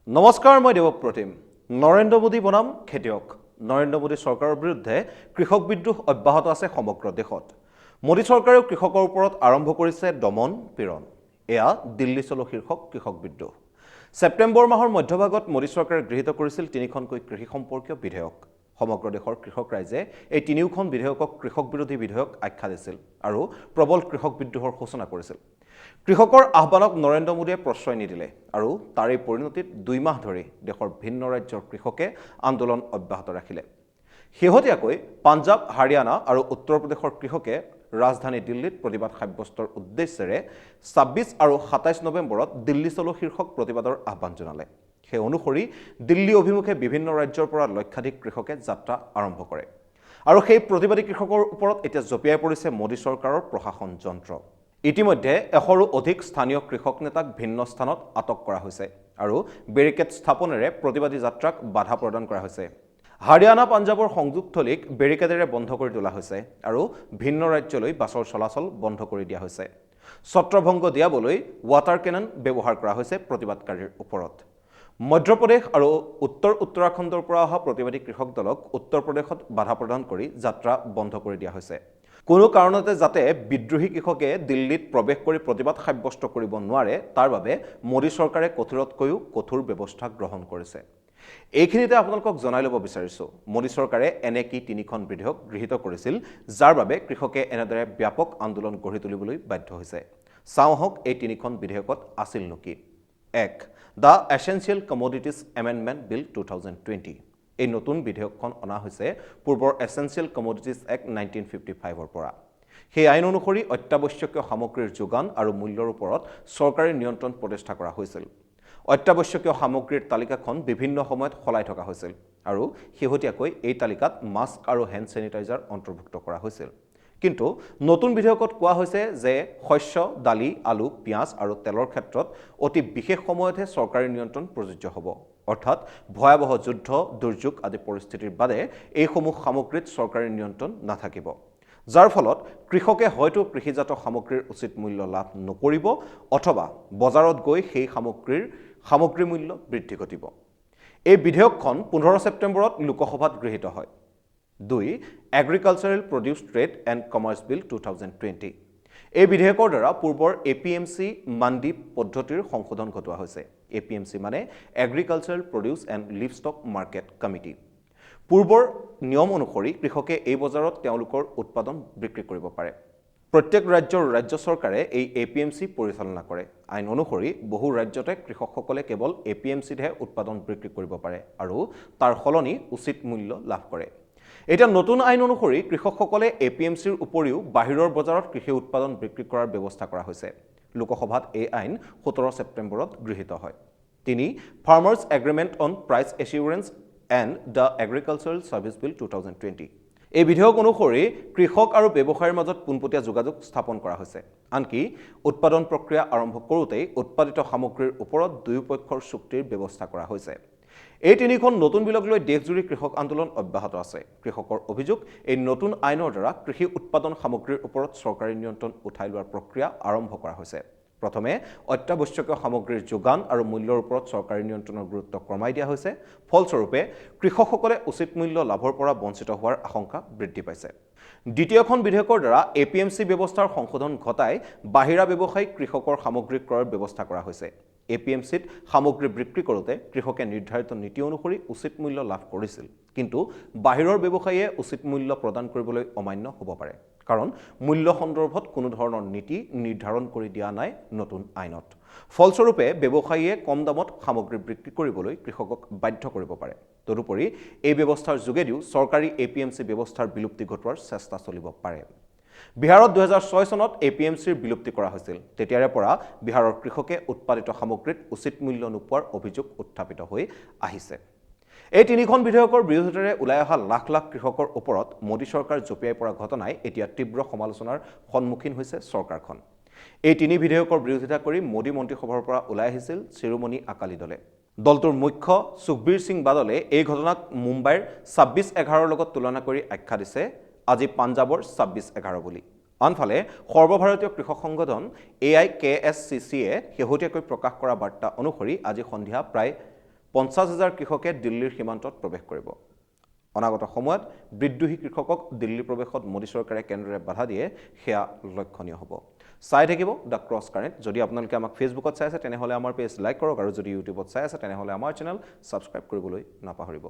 নমস্কাৰ, মই দেৱপ্ৰতিম। নৰেন্দ্ৰ মোদী বনাম খেতিয়ক। নৰেন্দ্ৰ মোদী চৰকাৰৰ বিৰুদ্ধে কৃষক বিদ্ৰোহ অব্যাহত আছে সমগ্ৰ দেশত। মোদী চৰকাৰেও কৃষকৰ ওপৰত আৰম্ভ কৰিছে দমন পীড়ন। এয়া দিল্লী চলো শীৰ্ষক কৃষক বিদ্ৰোহ। ছেপ্টেম্বৰ মাহৰ মধ্যভাগত মোদী চৰকাৰে গৃহীত কৰিছিল ৩খনকৈ কৃষি সম্পৰ্কীয় বিধেয়ক। সমগ্ৰ দেশৰ কৃষক ৰাইজে এই ৩খন বিধেয়কক কৃষক বিৰোধী বিধেয়ক আখ্যা দিছিল আৰু প্ৰবল কৃষক বিদ্ৰোহৰ সূচনা কৰিছিল। কৃষকৰ আহ্বানক নৰেন্দ্ৰ মোদীয়ে প্ৰশ্ৰয় নিদিলে আৰু তাৰে পৰিণতিত ২ মাহ ধৰি দেশৰ ভিন্ন ৰাজ্যৰ কৃষকে আন্দোলন অব্যাহত ৰাখিলে। শেহতীয়াকৈ পাঞ্জাৱ, হাৰিয়ানা আৰু উত্তৰ প্ৰদেশৰ কৃষকে ৰাজধানী দিল্লীত প্ৰতিবাদ সাব্যস্তৰ উদ্দেশ্যেৰে ২৬ আৰু ২৭ নৱেম্বৰত দিল্লী চলো শীৰ্ষক প্ৰতিবাদৰ আহ্বান জনালে। সেই অনুসৰি দিল্লী অভিমুখে বিভিন্ন ৰাজ্যৰ পৰা লক্ষাধিক কৃষকে যাত্ৰা আৰম্ভ কৰে আৰু সেই প্ৰতিবাদী কৃষকৰ ওপৰত এতিয়া জঁপিয়াই পৰিছে মোদী চৰকাৰৰ প্ৰশাসন যন্ত্ৰ। ইতিমধ্যে ১০০ৰো অধিক স্থানীয় কৃষক নেতাক ভিন্ন স্থানত আটক কৰা হৈছে আৰু বেৰিকেড স্থাপনেৰে প্ৰতিবাদী যাত্ৰাক বাধা প্ৰদান কৰা হৈছে। হাৰিয়ানা, পাঞ্জাৱৰ সংযোগস্থলীক বেৰিকেডেৰে বন্ধ কৰি তোলা হৈছে আৰু ভিন্ন ৰাজ্যলৈ বাছৰ চলাচল বন্ধ কৰি দিয়া হৈছে। ছত্ৰভংগ দিয়াবলৈ ৱাটাৰ কেনন ব্যৱহাৰ কৰা হৈছে প্ৰতিবাদকাৰীৰ ওপৰত। মধ্যপ্ৰদেশ আৰু উত্তৰাখণ্ডৰ পৰা অহা প্ৰতিবাদী কৃষক দলক উত্তৰ প্ৰদেশত বাধা প্ৰদান কৰি যাত্ৰা বন্ধ কৰি দিয়া হৈছে। কোনো কাৰণতে যাতে বিদ্ৰোহী কৃষকে দিল্লীত প্ৰৱেশ কৰি প্ৰতিবাদ সাব্যস্ত কৰিব নোৱাৰে, তাৰ বাবে মোদী চৰকাৰে কঠোৰতকৈও কঠোৰ ব্যৱস্থা গ্ৰহণ কৰিছে। এইখিনিতে আপোনালোকক জনাই ল'ব বিচাৰিছোঁ, মোদী চৰকাৰে এনে কি ৩খন বিধেয়ক গৃহীত কৰিছিল যাৰ বাবে কৃষকে এনেদৰে ব্যাপক আন্দোলন গঢ়ি তুলিবলৈ বাধ্য হৈছে। চাওঁ আহক এই ৩খন বিধেয়কত আছিলনো কি। ১. দ্য এছেঞ্চিয়েল কমোডিটিজ এমেণ্ডমেণ্ট বিল 2020। এই নতুন বিধেয়কখন অনা হৈছে পূৰ্বৰ এছেঞ্চিয়েল কমোডিটিজ এক্ট 1955ৰ পৰা। সেই আইন অনুসৰি অত্যাৱশ্যকীয় সামগ্ৰীৰ যোগান আৰু মূল্যৰ ওপৰত চৰকাৰী নিয়ন্ত্ৰণ প্ৰতিষ্ঠা কৰা হৈছিল। অত্যাৱশ্যকীয় সামগ্ৰীৰ তালিকাখন বিভিন্ন সময়ত সলাই থকা হৈছিল আৰু শেহতীয়াকৈ এই তালিকাত মাস্ক আৰু হেণ্ড ছেনিটাইজাৰ অন্তৰ্ভুক্ত কৰা হৈছিল। কিন্তু নতুন বিধেয়কত কোৱা হৈছে যে শস্য, দালি, আলু, পিঁয়াজ আৰু তেলৰ ক্ষেত্ৰত অতি বিশেষ সময়তহে চৰকাৰী নিয়ন্ত্ৰণ প্ৰযোজ্য হ'ব। অৰ্থাৎ ভয়াৱহ যুদ্ধ, দুৰ্যোগ আদি পৰিস্থিতিৰ বাদে এইসমূহ সামগ্ৰীত চৰকাৰী নিয়ন্ত্ৰণ নাথাকিব, যাৰ ফলত কৃষকে হয়তো কৃষিজাত সামগ্ৰীৰ উচিত মূল্য লাভ নকৰিব অথবা বজাৰত গৈ সেই সামগ্ৰীৰ মূল্য বৃদ্ধি ঘটিব। এই বিধেয়কখন ১৫ ছেপ্টেম্বৰত লোকসভাত গৃহীত হয়। ২. Agricultural produce trade and commerce bill 2020। এই বিধেয়কৰ দ্বাৰা পূৰ্বৰ APMC মাণ্ডি পদ্ধতিৰ সংশোধন ঘটোৱা হৈছে। APMC মানে agricultural produce and livestock market committee. পূৰ্বৰ নিয়ম অনুসৰি কৃষকে এই বজাৰত তেওঁলোকৰ উৎপাদন বিক্ৰী কৰিব পাৰে। প্ৰত্যেক ৰাজ্যৰ ৰাজ্য চৰকাৰে এই APMC পৰিচালনা কৰে। আইন অনুসৰি বহু ৰাজ্যতে কৃষকসকলে কেৱল APMCতহে উৎপাদন বিক্ৰী কৰিব পাৰে আৰু তাৰ সলনি উচিত মূল্য লাভ কৰে। এতিয়া নতুন আইন অনুসৰি কৃষকসকলে APMCৰ উপৰিও বাহিৰৰ বজাৰত কৃষি উৎপাদন বিক্ৰী কৰাৰ ব্যৱস্থা কৰা হৈছে। লোকসভাত এই আইন ১৭ ছেপ্টেম্বৰত গৃহীত হয়। ৩. Farmers agreement on price assurance and the agricultural service bill 2020। এই বিধেয়ক অনুসৰি কৃষক আৰু ব্যৱসায়ীৰ মাজত পোনপটীয়া যোগাযোগ স্থাপন কৰা হৈছে। আনকি উৎপাদন প্ৰক্ৰিয়া আৰম্ভ কৰোঁতেই উৎপাদিত সামগ্ৰীৰ ওপৰত দুয়োপক্ষৰ চুক্তিৰ ব্যৱস্থা কৰা হৈছে। এই ৩খন নতুন বিলক লৈ দেশজুৰি কৃষক আন্দোলন অব্যাহত আছে। কৃষকৰ অভিযোগ, এই নতুন আইনৰ দ্বাৰা কৃষি উৎপাদন সামগ্ৰীৰ ওপৰত চৰকাৰী নিয়ন্ত্ৰণ উঠাই লোৱাৰ প্ৰক্ৰিয়া আৰম্ভ কৰা হৈছে। প্ৰথমে অত্যাৱশ্যকীয় সামগ্ৰীৰ যোগান আৰু মূল্যৰ ওপৰত চৰকাৰী নিয়ন্ত্ৰণৰ গুৰুত্ব কমাই দিয়া হৈছে। ফলস্বৰূপে কৃষকসকলে উচিত মূল্য লাভৰ পৰা বঞ্চিত হোৱাৰ আশংকা বৃদ্ধি পাইছে। দ্বিতীয়খন বিধেয়কৰ দ্বাৰা APMC ব্যৱস্থাৰ সংশোধন ঘটাই বাহিৰা ব্যৱসায়িক কৃষকৰ সামগ্ৰী ক্ৰয়ৰ ব্যৱস্থা কৰা হৈছে। APMCত সামগ্ৰী বিক্ৰী কৰোঁতে কৃষকে নিৰ্ধাৰিত নীতি অনুসৰি উচিত মূল্য লাভ কৰিছিল, কিন্তু বাহিৰৰ ব্যৱসায়ীয়ে উচিত মূল্য প্ৰদান কৰিবলৈ অমান্য হ'ব পাৰে, কাৰণ মূল্য সন্দৰ্ভত কোনো ধৰণৰ নীতি নিৰ্ধাৰণ কৰি দিয়া নাই নতুন আইনত। ফলস্বৰূপে ব্যৱসায়ীয়ে কম দামত সামগ্ৰী বিক্ৰী কৰিবলৈ কৃষকক বাধ্য কৰিব পাৰে। তদুপৰি এই ব্যৱস্থাৰ যোগেদিও চৰকাৰী APMC ব্যৱস্থাৰ বিলুপ্তি ঘটোৱাৰ চেষ্টা চলিব পাৰে। বিহাৰত ২০০৬ চনত APMCৰ বিলুপ্তি কৰা হৈছিল। তেতিয়াৰে পৰা বিহাৰৰ কৃষকে উৎপাদিত সামগ্ৰীত উচিত মূল্য নোপোৱাৰ অভিযোগ উত্থাপিত হৈ আহিছে। এই ৩খন বিধেয়কৰ বিৰোধিতাৰে ওলাই অহা লাখ লাখ কৃষকৰ ওপৰত মোদী চৰকাৰ জঁপিয়াই পৰা ঘটনাই এতিয়া তীব্ৰ সমালোচনাৰ সন্মুখীন হৈছে চৰকাৰখন। এই ৩ বিধেয়কৰ বিৰোধিতা কৰি মোদী মন্ত্ৰীসভাৰ পৰা ওলাই আহিছিল শিৰোমণি আকালি দলে। দলটোৰ মুখ্য সুখবীৰ সিং বাদলে এই ঘটনাক মুম্বাইৰ ২৬/১১ৰ লগত তুলনা কৰি আখ্যা দিছে আজি পাঞ্জাৱৰ ২৬/১১ বুলি। আনফালে সৰ্বভাৰতীয় কৃষক সংগঠন AIKSCCয়ে শেহতীয়াকৈ প্ৰকাশ কৰা বাৰ্তা অনুসৰি আজি সন্ধিয়া প্ৰায় 50,000 কৃষকে দিল্লীৰ সীমান্তত প্ৰৱেশ কৰিব। অনাগত সময়ত বিদ্ৰোহী কৃষকক দিল্লী প্ৰৱেশত মোদী চৰকাৰে কেনেদৰে বাধা দিয়ে সেয়া লক্ষণীয় হ'ব। চাই থাকিব দ্য ক্ৰছ কাৰেণ্ট। যদি আপোনালোকে আমাক ফেচবুকত চাই আছে তেনেহ'লে আমাৰ পেজ লাইক কৰক আৰু যদি ইউটিউবত চাই আছে তেনেহ'লে আমাৰ চেনেল ছাবস্ক্ৰাইব কৰিবলৈ নাপাহৰিব।